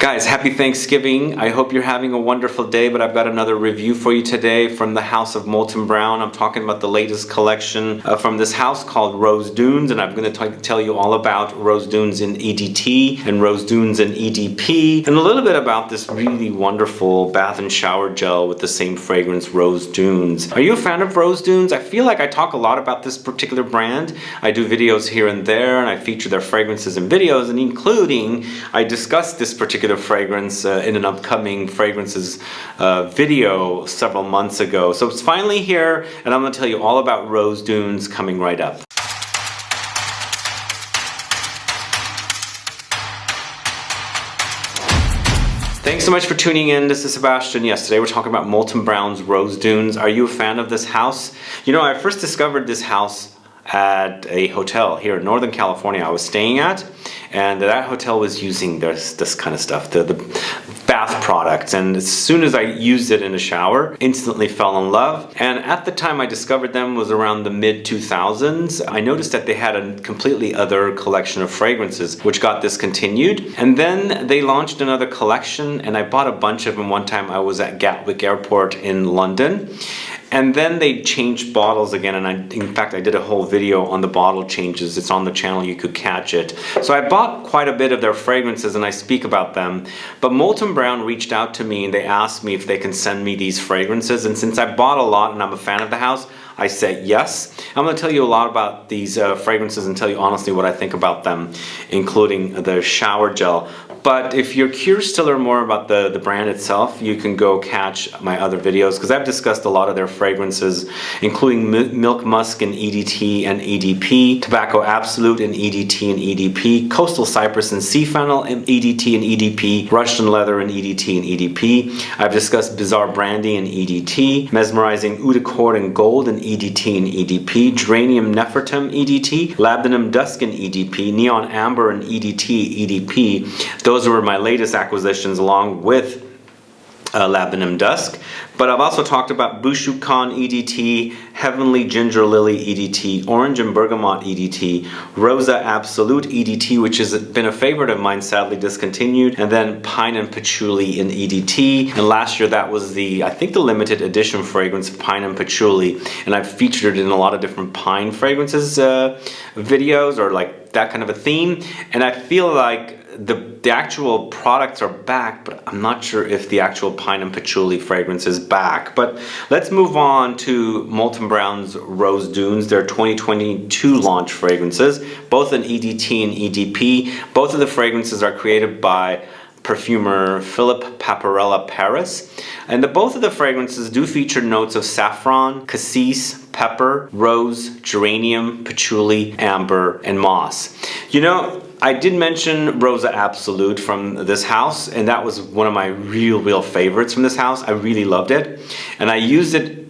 Guys, happy Thanksgiving. I hope you're having a wonderful day, but I've got another review for you today from the house of Molton Brown. I'm talking about the latest collection from this house called Rose Dunes, and I'm going to tell you all about Rose Dunes in EDT and Rose Dunes in EDP, and a little bit about this really wonderful bath and shower gel with the same fragrance, Rose Dunes. Are you a fan of Rose Dunes? I feel like I talk a lot about this particular brand. I do videos here and there, and I feature their fragrances in videos, and including I discussed this particular fragrance in an upcoming fragrances video several months ago. So it's finally here, and I'm going to tell you all about Rose Dunes coming right up. Thanks so much for tuning in. This is Sebastian. Yes, today we're talking about Molton Brown's Rose Dunes. Are you a fan of this house? You know, I first discovered this house at a hotel here in Northern California I was staying at, and that hotel was using this kind of stuff, the bath products, and as soon as I used it in the shower, instantly fell in love. And at the time I discovered them was around the mid-2000s. I noticed that they had a completely other collection of fragrances which got discontinued, and then they launched another collection, and I bought a bunch of them one time. I was at Gatwick Airport in London, and then they changed bottles again, and in fact I did a whole video on the bottle changes. It's on the channel, you could catch it. So I bought quite a bit of their fragrances and I speak about them, but Molton Brown reached out to me and they asked me if they can send me these fragrances, and since I bought a lot and I'm a fan of the house, I said yes. I'm going to tell you a lot about these fragrances and tell you honestly what I think about them, including the shower gel. But if you're curious to learn more about the brand itself, you can go catch my other videos, because I've discussed a lot of their fragrances, including Milk Musk in EDT and EDP, Tobacco Absolute in EDT and EDP, Coastal Cypress and Sea Fennel in EDT and EDP, Russian Leather in EDT and EDP. I've discussed Bizarre Brandy in EDT, Mesmerizing OUDH and Gold in EDT and EDP, Geranium Nefertum EDT, Labdanum Dusk in EDP, Neon Amber in EDT, EDP. Those were my latest acquisitions along with Labdanum Dusk. But I've also talked about Bushu Khan EDT, Heavenly Ginger Lily EDT, Orange and Bergamot EDT, Rosa Absolute EDT, which has been a favorite of mine, sadly discontinued, and then Pine and Patchouli in EDT. And last year that was I think the limited edition fragrance of Pine and Patchouli, and I've featured it in a lot of different pine fragrances videos, or like that kind of a theme. And I feel like the actual products are back, but I'm not sure if the actual Pine and Patchouli fragrance is back. But let's move on to Molton Brown's Rose Dunes, their 2022 launch fragrances, both in EDT and EDP. Both of the fragrances are created by perfumer Philippe Paparella-Paris, and both of the fragrances do feature notes of saffron, cassis, pepper, rose, geranium, patchouli, amber, and moss. You know, I did mention Rosa Absolute from this house, and that was one of my real favorites from this house. I really loved it, and I used it.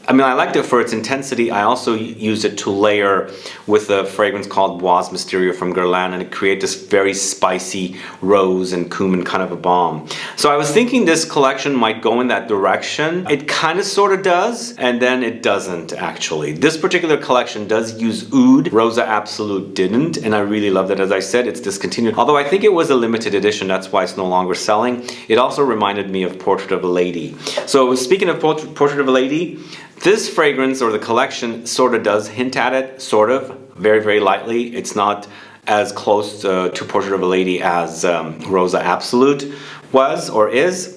I mean, I liked it for its intensity. I also used it to layer with a fragrance called Bois Mysterio from Guerlain, and it created this very spicy rose and cumin kind of a bomb. So I was thinking this collection might go in that direction. It kind of sort of does, and then it doesn't actually. This particular collection does use oud. Rosa Absolute didn't, and I really loved it. As I said, it's discontinued. Although I think it was a limited edition, that's why it's no longer selling. It also reminded me of Portrait of a Lady. So speaking of Portrait of a Lady, this fragrance, or the collection, sort of does hint at it, sort of, very lightly. It's not as close to Portrait of a Lady as Rosa Absolute was or is.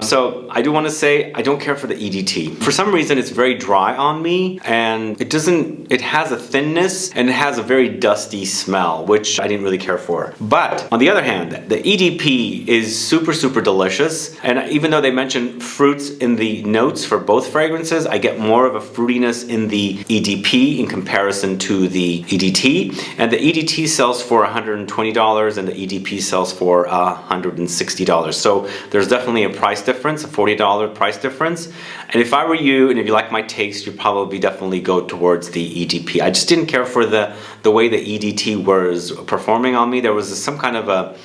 So I do want to say I don't care for the EDT. For some reason it's very dry on me, and it has a thinness and it has a very dusty smell, which I didn't really care for. But on the other hand, the EDP is super delicious, and even though they mention fruits in the notes for both fragrances, I get more of a fruitiness in the EDP in comparison to the EDT, and the EDT sells for $120 and the EDP sells for $160. So there's definitely a price difference, a $40 price difference. And if I were you, and if you like my taste, you'd probably definitely go towards the EDP. I just didn't care for the way the EDT was performing on me. There was some kind of a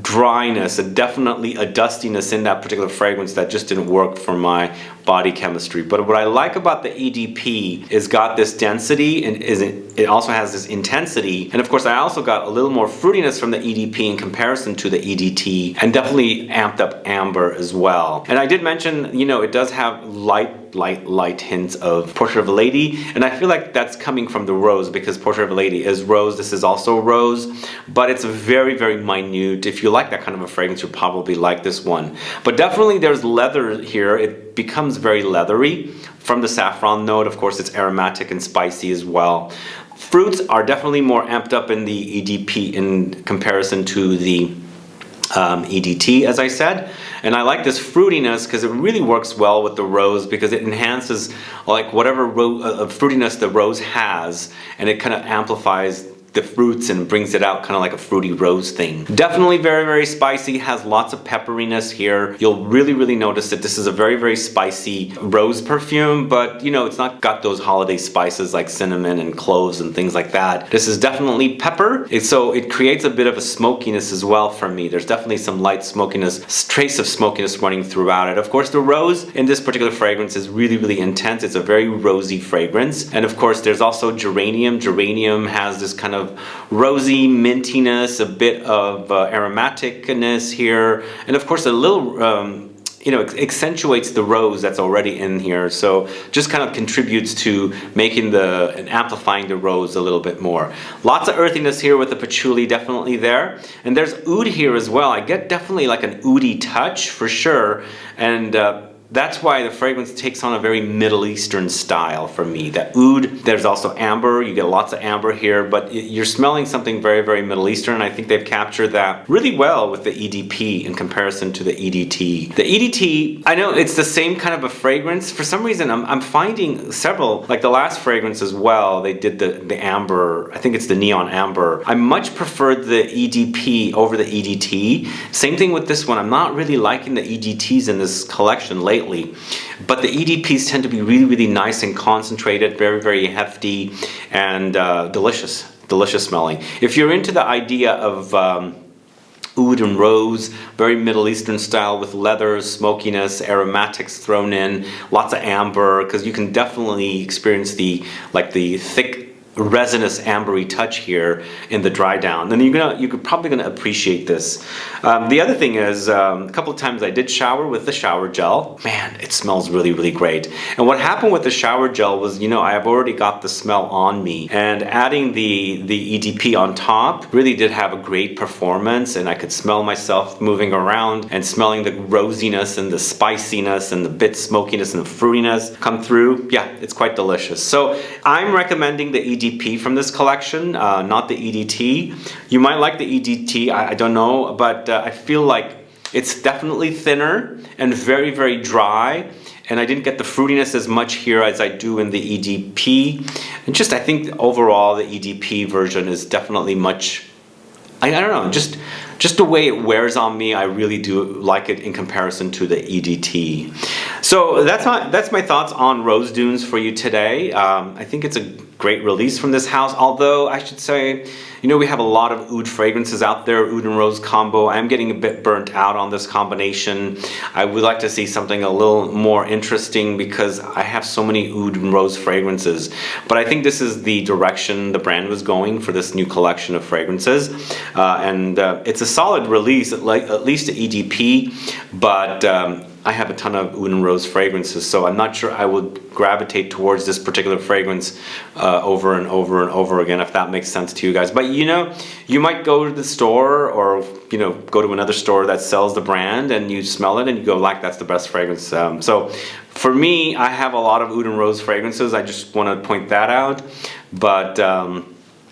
dryness, definitely a dustiness in that particular fragrance that just didn't work for my body chemistry. But what I like about the EDP is got this density and it also has this intensity. And of course, I also got a little more fruitiness from the EDP in comparison to the EDT, and definitely amped up amber as well. And I did mention, you know, it does have light hints of Portrait of a Lady, and I feel like that's coming from the rose, because Portrait of a Lady is rose. This is also rose, but it's very, very minute. If you like that kind of a fragrance, you'll probably like this one. But definitely there's leather here. It becomes very leathery from the saffron note. Of course, it's aromatic and spicy as well. Fruits are definitely more amped up in the EDP in comparison to the EDT, as I said. And I like this fruitiness because it really works well with the rose, because it enhances like whatever fruitiness the rose has, and it kind of amplifies the fruits and brings it out kind of like a fruity rose thing. Definitely very, very spicy, has lots of pepperiness here. You'll really, really notice that this is a very, very spicy rose perfume, but you know, it's not got those holiday spices like cinnamon and cloves and things like that. This is definitely pepper, so it creates a bit of a smokiness as well for me. There's definitely some light smokiness, trace of smokiness running throughout it. Of course, the rose in this particular fragrance is really, really intense. It's a very rosy fragrance. And of course, there's also geranium. Geranium has this kind of rosy mintiness, a bit of aromaticness here, and of course a little you know, accentuates the rose that's already in here, so just kind of contributes to making and amplifying the rose a little bit more. Lots of earthiness here with the patchouli definitely there, and there's oud here as well. I get definitely like an oudy touch for sure, and that's why the fragrance takes on a very Middle Eastern style for me. That oud, there's also amber, you get lots of amber here, but you're smelling something very, very Middle Eastern, and I think they've captured that really well with the EDP in comparison to the EDT. The EDT, I know it's the same kind of a fragrance. For some reason, I'm finding several, like the last fragrance as well, they did the amber, I think it's the neon amber. I much preferred the EDP over the EDT. Same thing with this one, I'm not really liking the EDTs in this collection lately. But the EDPs tend to be really, really nice and concentrated, very, very hefty, and delicious smelling. If you're into the idea of oud and rose, very Middle Eastern style with leather, smokiness, aromatics thrown in, lots of amber, because you can definitely experience the thick resinous ambery touch here in the dry down, then you're probably gonna appreciate this. The other thing is, a couple of times I did shower with the shower gel. Man, it smells really, really great. And what happened with the shower gel was, you know, I have already got the smell on me, and adding the EDP on top really did have a great performance, and I could smell myself moving around and smelling the rosiness and the spiciness and the bit smokiness and the fruitiness come through. Yeah, it's quite delicious. So I'm recommending the EDP from this collection, not the EDT. You might like the EDT, I don't know, but I feel like it's definitely thinner and very, very dry, and I didn't get the fruitiness as much here as I do in the EDP. And just, I think overall the EDP version is definitely much, I don't know, just the way it wears on me, I really do like it in comparison to the EDT. So that's my thoughts on Rose Dunes for you today. I think it's a great release from this house, although I should say, you know, we have a lot of oud fragrances out there, oud and rose combo. I am getting a bit burnt out on this combination. I would like to see something a little more interesting because I have so many oud and rose fragrances. But I think this is the direction the brand was going for this new collection of fragrances. And it's a solid release, at least the EDP, but I have a ton of oud and rose fragrances, so I'm not sure I would gravitate towards this particular fragrance over and over and over again, if that makes sense to you guys. But you know, you might go to the store, or you know, go to another store that sells the brand, and you smell it and you go like, that's the best fragrance. So for me, I have a lot of oud and rose fragrances. I just want to point that out. But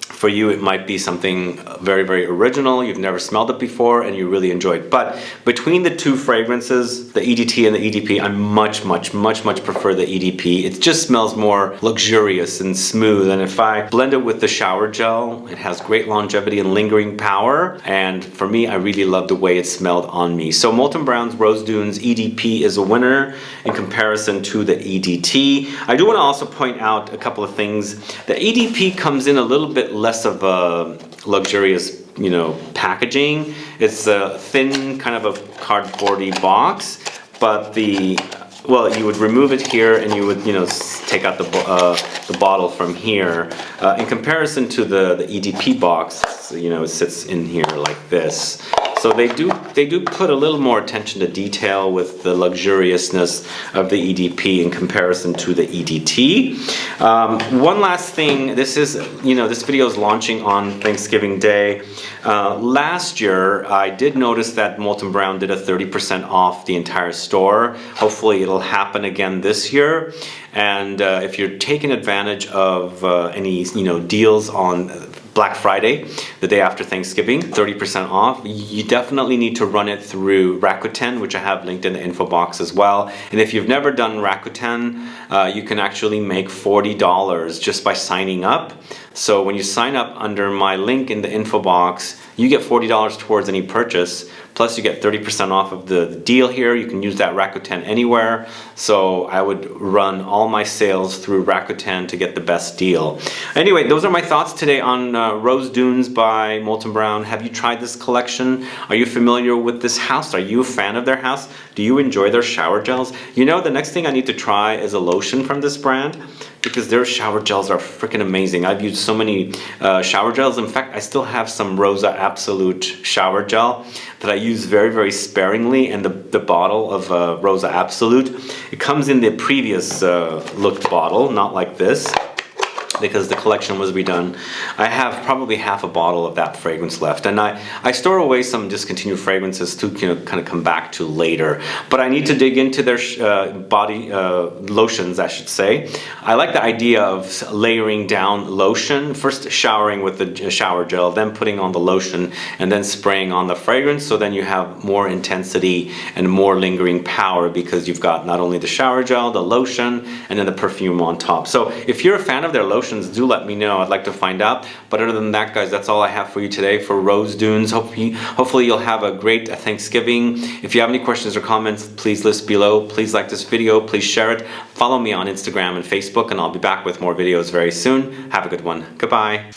for you, it might be something very, very original. You've never smelled it before and you really enjoy it. But between the two fragrances, the EDT and the EDP, I much prefer the EDP. It just smells more luxurious and smooth. And if I blend it with the shower gel, it has great longevity and lingering power. And for me, I really love the way it smelled on me. So Molton Brown's Rose Dunes EDP is a winner in comparison to the EDT. I do want to also point out a couple of things. The EDP comes in a little bit less of a luxurious, you know, packaging. It's a thin kind of a cardboardy box, but the well, you would remove it here and you would, you know, take out the bottle from here. In comparison to the EDP box, you know, it sits in here like this. So they do put a little more attention to detail with the luxuriousness of the EDP in comparison to the EDT. One last thing, this is, you know, this video is launching on Thanksgiving Day. Last year, I did notice that Molton Brown did a 30% off the entire store. Hopefully it'll happen again this year. And if you're taking advantage of any, you know, deals on Black Friday, the day after Thanksgiving, 30% off, you definitely need to run it through Rakuten, which I have linked in the info box as well. And if you've never done Rakuten, you can actually make $40 just by signing up. So when you sign up under my link in the info box, you get $40 towards any purchase, plus you get 30% off of the deal here. You can use that Rakuten anywhere. So I would run all my sales through Rakuten to get the best deal. Anyway, those are my thoughts today on Rose Dunes by Molton Brown. Have you tried this collection? Are you familiar with this house? Are you a fan of their house? Do you enjoy their shower gels? You know, the next thing I need to try is a lotion from this brand, because their shower gels are freaking amazing. I've used so many shower gels. In fact, I still have some Rosy Absolute shower gel that I use very, very sparingly, and the bottle of Rosy Absolute, it comes in the previous looked bottle, not like this, because the collection was redone. I have probably half a bottle of that fragrance left, and I store away some discontinued fragrances to, you know, kind of come back to later. But I need to dig into their body lotions, I should say. I like the idea of layering down lotion, first showering with the shower gel, then putting on the lotion, and then spraying on the fragrance, so then you have more intensity and more lingering power, because you've got not only the shower gel, the lotion, and then the perfume on top. So if you're a fan of their lotion, do let me know. I'd like to find out. But other than that, guys, that's all I have for you today for Rose Dunes. Hopefully you'll have a great Thanksgiving. If you have any questions or comments, please list below. Please like this video. Please share it. Follow me on Instagram and Facebook, and I'll be back with more videos very soon. Have a good one. Goodbye.